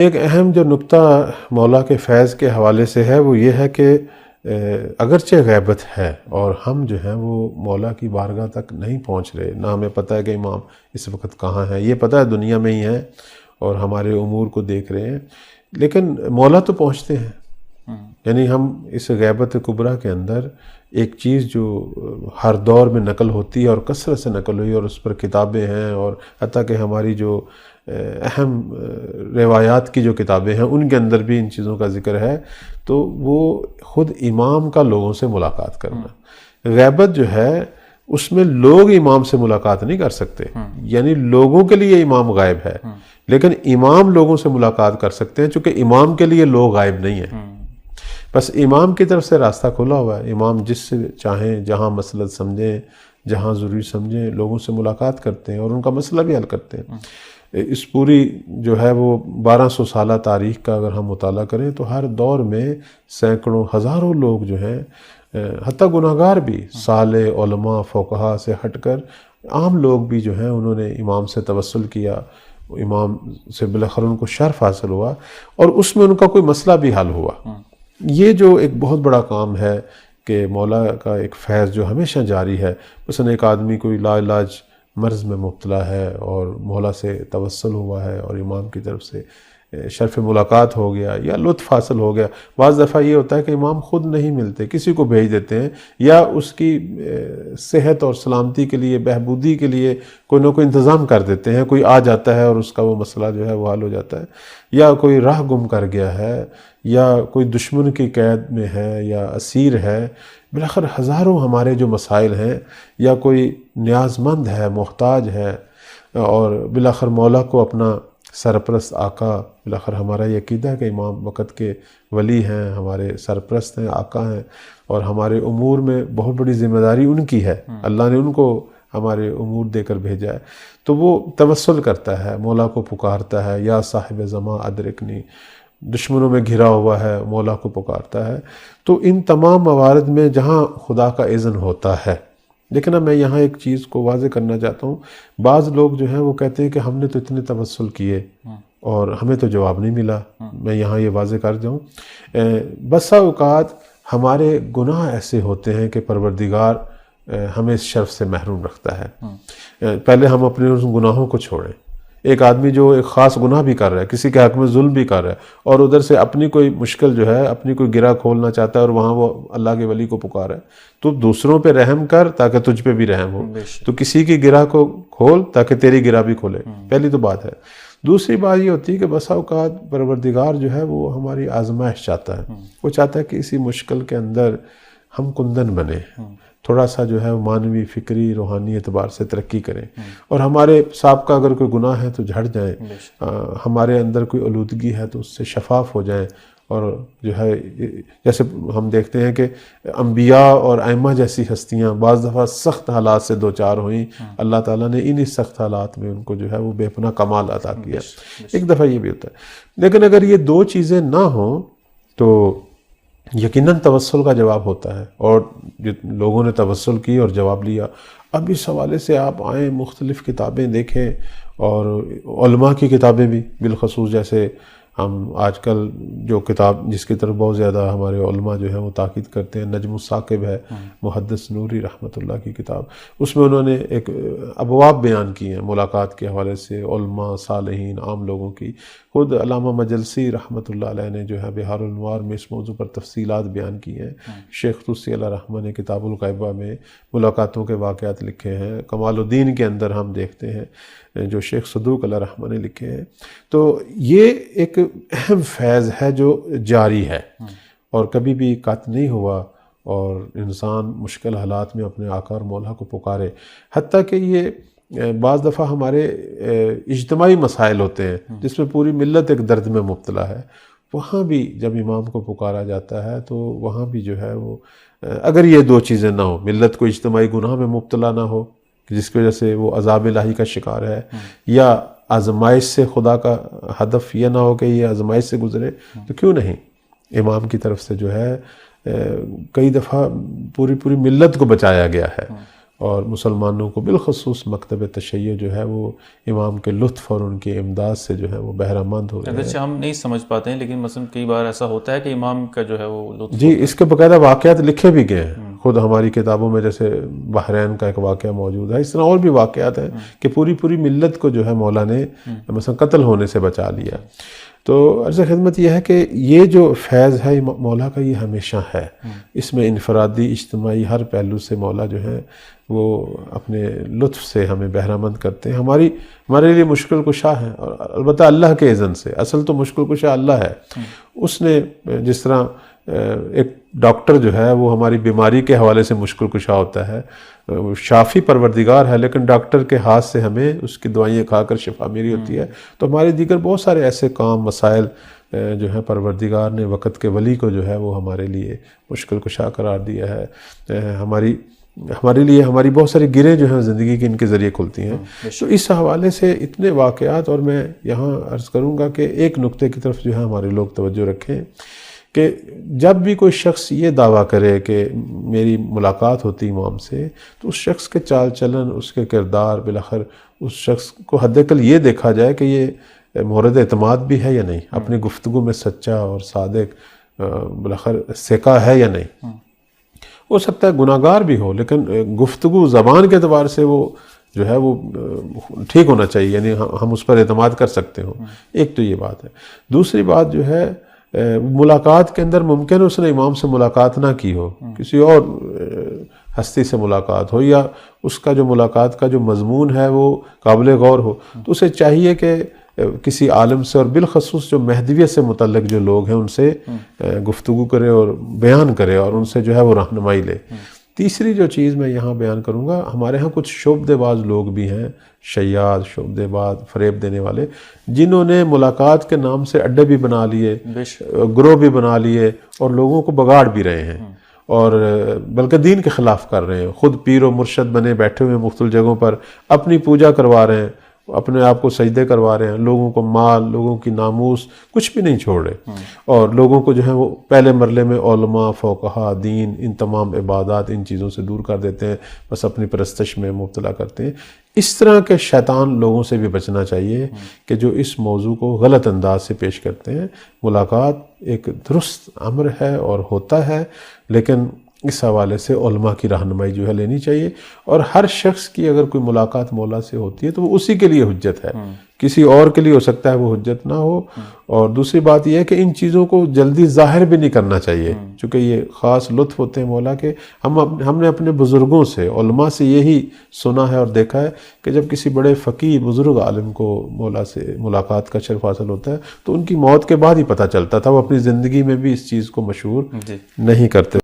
ایک اہم جو نکتہ مولا کے فیض کے حوالے سے ہے وہ یہ ہے کہ اگرچہ غیبت ہے اور ہم جو ہیں وہ مولا کی بارگاہ تک نہیں پہنچ رہے، نہ ہمیں پتہ ہے کہ امام اس وقت کہاں ہے، یہ پتہ ہے دنیا میں ہی ہے اور ہمارے امور کو دیکھ رہے ہیں، لیکن مولا تو پہنچتے ہیں۔ یعنی ہم اس غیبت کبریٰ کے اندر ایک چیز جو ہر دور میں نقل ہوتی ہے اور کثرت سے نقل ہوئی اور اس پر کتابیں ہیں، اور حتیٰ کہ ہماری جو اہم روایات کی جو کتابیں ہیں ان کے اندر بھی ان چیزوں کا ذکر ہے، تو وہ خود امام کا لوگوں سے ملاقات کرنا۔ غیبت جو ہے اس میں لوگ امام سے ملاقات نہیں کر سکتے، یعنی لوگوں کے لیے امام غائب ہے، لیکن امام لوگوں سے ملاقات کر سکتے ہیں، چونکہ امام کے لیے لوگ غائب نہیں ہیں۔ بس امام کی طرف سے راستہ کھلا ہوا ہے، امام جس سے چاہیں جہاں مسئلت سمجھیں، جہاں ضروری سمجھیں، لوگوں سے ملاقات کرتے ہیں اور ان کا مسئلہ بھی حل کرتے ہیں۔ اس پوری جو ہے وہ 1200 سالہ تاریخ کا اگر ہم مطالعہ کریں تو ہر دور میں سینکڑوں ہزاروں لوگ جو ہیں، حتیٰ گناہگار بھی، صالح علماء فقہا سے ہٹ کر عام لوگ بھی جو ہیں انہوں نے امام سے توسل کیا، امام سے بالآخر ان کو شرف حاصل ہوا اور اس میں ان کا کوئی مسئلہ بھی حل ہوا۔ یہ جو ایک بہت بڑا کام ہے کہ مولا کا ایک فیض جو ہمیشہ جاری ہے۔ مثلا ایک آدمی کوئی لا علاج مرض میں مبتلا ہے اور مولا سے توسل ہوا ہے اور امام کی طرف سے شرف ملاقات ہو گیا یا لطف حاصل ہو گیا۔ بعض دفعہ یہ ہوتا ہے کہ امام خود نہیں ملتے، کسی کو بھیج دیتے ہیں، یا اس کی صحت اور سلامتی کے لیے، بہبودی کے لیے کوئی نہ کوئی انتظام کر دیتے ہیں، کوئی آ جاتا ہے اور اس کا وہ مسئلہ جو ہے وہ حل ہو جاتا ہے، یا کوئی راہ گم کر گیا ہے، یا کوئی دشمن کی قید میں ہے یا اسیر ہے۔ بالآخر ہزاروں ہمارے جو مسائل ہیں، یا کوئی نیاز مند ہے، محتاج ہے، اور بالآخر مولا کو اپنا سرپرست آقا، بالآخر ہمارا یہ عقیدہ ہے کہ امام وقت کے ولی ہیں، ہمارے سرپرست ہیں، آقا ہیں، اور ہمارے امور میں بہت بڑی ذمہ داری ان کی ہے، اللہ نے ان کو ہمارے امور دے کر بھیجا ہے، تو وہ توسل کرتا ہے، مولا کو پکارتا ہے، یا صاحب زماں ادرکنی، دشمنوں میں گھرا ہوا ہے، مولا کو پکارتا ہے۔ تو ان تمام موارد میں جہاں خدا کا اذن ہوتا ہے، لیکن اب میں یہاں ایک چیز کو واضح کرنا چاہتا ہوں، بعض لوگ جو ہیں وہ کہتے ہیں کہ ہم نے تو اتنے توسل کیے اور ہمیں تو جواب نہیں ملا۔ میں یہاں یہ واضح کر جاؤں، بسا اوقات ہمارے گناہ ایسے ہوتے ہیں کہ پروردگار ہمیں اس شرف سے محروم رکھتا ہے۔ پہلے ہم اپنے اس گناہوں کو چھوڑیں۔ ایک آدمی جو ایک خاص گناہ بھی کر رہا ہے، کسی کے حق میں ظلم بھی کر رہا ہے، اور ادھر سے اپنی کوئی مشکل جو ہے، اپنی کوئی گرہ کھولنا چاہتا ہے اور وہاں وہ اللہ کے ولی کو پکارا ہے، تو دوسروں پہ رحم کر تاکہ تجھ پہ بھی رحم ہو، تو کسی کی گرہ کو کھول تاکہ تیری گرہ بھی کھولے، پہلی تو بات ہے۔ دوسری بات یہ ہوتی ہے کہ بسا اوقات پروردگار جو ہے وہ ہماری آزمائش چاہتا ہے، وہ چاہتا ہے کہ اسی مشکل کے اندر ہم کندن بنے، تھوڑا سا جو ہے معنوی، فکری، روحانی اعتبار سے ترقی کریں، اور ہمارے سابقہ اگر کوئی گناہ ہے تو جھڑ جائیں، ہمارے اندر کوئی آلودگی ہے تو اس سے شفاف ہو جائیں، اور جو ہے جیسے ہم دیکھتے ہیں کہ انبیاء اور ائمہ جیسی ہستیاں بعض دفعہ سخت حالات سے دوچار ہوئیں، اللہ تعالیٰ نے انہی سخت حالات میں ان کو جو ہے وہ بے پناہ کمال عطا کیا۔ ایک دفعہ یہ بھی ہوتا ہے، لیکن اگر یہ دو چیزیں نہ ہوں تو یقیناً توسل کا جواب ہوتا ہے، اور لوگوں نے توسل کی اور جواب لیا۔ اب اس حوالے سے آپ آئیں، مختلف کتابیں دیکھیں، اور علماء کی کتابیں بھی، بالخصوص جیسے ہم آج کل جو کتاب جس کی طرف بہت زیادہ ہمارے علماء جو ہیں وہ تاکید کرتے ہیں، نجم الثاقب ہے، محدث نوری رحمۃ اللہ کی کتاب، اس میں انہوں نے ایک ابواب بیان کی ہیں ملاقات کے حوالے سے، علماء، صالحین، عام لوگوں کی۔ خود علامہ مجلسی رحمۃ اللہ علیہ نے جو ہے بحار الانوار میں اس موضوع پر تفصیلات بیان کی ہیں، شیخ طوسی علیہ رحمہ نے کتاب الغیبہ میں ملاقاتوں کے واقعات لکھے ہیں، کمال الدین کے اندر ہم دیکھتے ہیں جو شیخ صدوق علیہ رحمہ نے لکھے ہیں۔ تو یہ ایک اہم فیض ہے جو جاری ہے اور کبھی بھی قطع نہیں ہوا، اور انسان مشکل حالات میں اپنے آقا اور مولا کو پکارے، حتیٰ کہ یہ بعض دفعہ ہمارے اجتماعی مسائل ہوتے ہیں جس میں پوری ملت ایک درد میں مبتلا ہے، وہاں بھی جب امام کو پکارا جاتا ہے تو وہاں بھی جو ہے وہ اگر یہ دو چیزیں نہ ہوں، ملت کو اجتماعی گناہ میں مبتلا نہ ہو جس کی وجہ سے وہ عذاب الہی کا شکار ہے، یا آزمائش سے خدا کا ہدف یہ نہ ہو کہ یہ آزمائش سے گزرے، تو کیوں نہیں امام کی طرف سے جو ہے کئی دفعہ پوری ملت کو بچایا گیا ہے، اور مسلمانوں کو بالخصوص مکتب تشیع جو ہے وہ امام کے لطف اور ان کی امداد سے جو ہے وہ بہرہ مند ہو رہے ہیں. اگرچہ ہم نہیں سمجھ پاتے ہیں لیکن مثلا کئی بار ایسا ہوتا ہے کہ امام کا جو ہے وہ لطف جی اس کے باقاعدہ واقعات لکھے بھی گئے ہیں خود ہماری کتابوں میں، جیسے بحرین کا ایک واقعہ موجود ہے. اس طرح اور بھی واقعات ہیں کہ پوری ملت کو جو ہے مولا نے مثلا قتل ہونے سے بچا لیا. تو عرض خدمت یہ ہے کہ یہ جو فیض ہے مولا کا یہ ہمیشہ ہے. اس میں انفرادی اجتماعی ہر پہلو سے مولا جو ہے وہ اپنے لطف سے ہمیں بہرہ مند کرتے ہیں. ہمارے لیے مشکل کشا ہے، اور البتہ اللہ کے اذن سے. اصل تو مشکل کشا اللہ ہے. اس نے جس طرح ایک ڈاکٹر جو ہے وہ ہماری بیماری کے حوالے سے مشکل کشا ہوتا ہے، شافی پروردگار ہے، لیکن ڈاکٹر کے ہاتھ سے ہمیں اس کی دوائیں کھا کر شفا میری ہوتی ہے. تو ہمارے دیگر بہت سارے ایسے کام مسائل جو ہیں پروردگار نے وقت کے ولی کو جو ہے وہ ہمارے لیے مشکل کشا قرار دیا ہے. ہمارے لیے ہماری بہت ساری گریں جو ہیں زندگی کی ان کے ذریعے کھلتی ہیں. تو اس حوالے سے اتنے واقعات، اور میں یہاں عرض کروں گا کہ ایک نقطے کی طرف جو ہے ہمارے لوگ توجہ رکھیں کہ جب بھی کوئی شخص یہ دعویٰ کرے کہ میری ملاقات ہوتی امام سے، تو اس شخص کے چال چلن، اس کے کردار، بالآخر اس شخص کو حد اقل یہ دیکھا جائے کہ یہ مورد اعتماد بھی ہے یا نہیں، اپنی گفتگو میں سچا اور صادق بالآخر ثقہ ہے یا نہیں. ہو سکتا ہے گناہ گار بھی ہو، لیکن گفتگو زبان کے اعتبار سے وہ جو ہے وہ ٹھیک ہونا چاہیے، یعنی ہم اس پر اعتماد کر سکتے ہوں. ایک تو یہ بات ہے. دوسری بات جو ہے ملاقات کے اندر ممکن اس نے امام سے ملاقات نہ کی ہو، کسی اور ہستی سے ملاقات ہو، یا اس کا جو ملاقات کا جو مضمون ہے وہ قابل غور ہو، تو اسے چاہیے کہ کسی عالم سے، اور بالخصوص جو مہدویت سے متعلق جو لوگ ہیں ان سے گفتگو کرے اور بیان کرے، اور ان سے جو ہے وہ رہنمائی لے. تیسری جو چیز میں یہاں بیان کروں گا، ہمارے ہاں کچھ شعبدے باز لوگ بھی ہیں، شیاد، شعبدے باز، فریب دینے والے، جنہوں نے ملاقات کے نام سے اڈے بھی بنا لیے، گروہ بھی بنا لیے، اور لوگوں کو بگاڑ بھی رہے ہیں، اور بلکہ دین کے خلاف کر رہے ہیں. خود پیر و مرشد بنے بیٹھے ہوئے مختلف جگہوں پر اپنی پوجا کروا رہے ہیں، اپنے آپ کو سجدے کروا رہے ہیں، لوگوں کو مال، لوگوں کی ناموس کچھ بھی نہیں چھوڑ رہے، اور لوگوں کو جو ہے وہ پہلے مرلے میں علماء، فقہا، دین، ان تمام عبادات، ان چیزوں سے دور کر دیتے ہیں، بس اپنی پرستش میں مبتلا کرتے ہیں. اس طرح کے شیطان لوگوں سے بھی بچنا چاہیے کہ جو اس موضوع کو غلط انداز سے پیش کرتے ہیں. ملاقات ایک درست امر ہے اور ہوتا ہے، لیکن اس حوالے سے علماء کی رہنمائی جو ہے لینی چاہیے. اور ہر شخص کی اگر کوئی ملاقات مولا سے ہوتی ہے تو وہ اسی کے لیے حجت ہے، کسی اور کے لیے ہو سکتا ہے وہ حجت نہ ہو. اور دوسری بات یہ ہے کہ ان چیزوں کو جلدی ظاہر بھی نہیں کرنا چاہیے، چونکہ یہ خاص لطف ہوتے ہیں مولا کے. ہم نے اپنے بزرگوں سے، علماء سے یہی سنا ہے اور دیکھا ہے کہ جب کسی بڑے فقیہ بزرگ عالم کو مولا سے ملاقات کا شرف حاصل ہوتا ہے تو ان کی موت کے بعد ہی پتہ چلتا تھا. وہ اپنی زندگی میں بھی اس چیز کو مشہور نہیں کرتے.